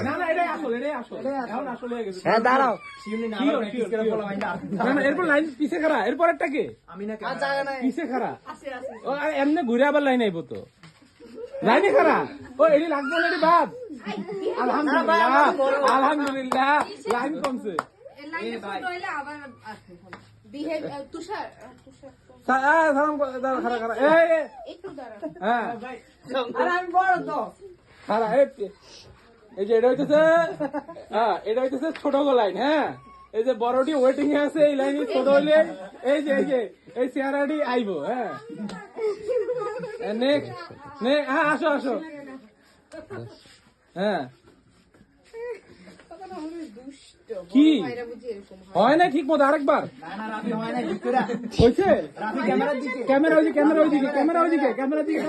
না না এটাই আসল এখন আসল হয়ে গেছে। হ্যাঁ দাঁড়াও, না না এরপর লাইন পিছে খারা, এরপর একটা কে পিছে খারা, ও এমনি ঘুরে আবার লাইন আইবো তো লাইনে খারা। ও এটি লাগবে না, এটি বাদ। আলহামদুলিল্লাহ আলহামদুলিল্লাহ লাইন কমছে। এই যে এটা হইতেছে এটা হইতেছে ছোট লাইন। হ্যাঁ এই যে বড়টি ওয়েটিং এ আছে, এই লাইনে ছোট হইলে এই যে এই চেহারাটি আইবো। হ্যাঁ নেক্সট হ্যাঁ আসো আসো। হ্যাঁ কি হয় না ঠিক মতো, আরেকবার হয়েছে। ক্যামেরা ওইদিকে, ক্যামেরা ওইদিকে, ক্যামেরার দিকে, ক্যামেরার দিকে।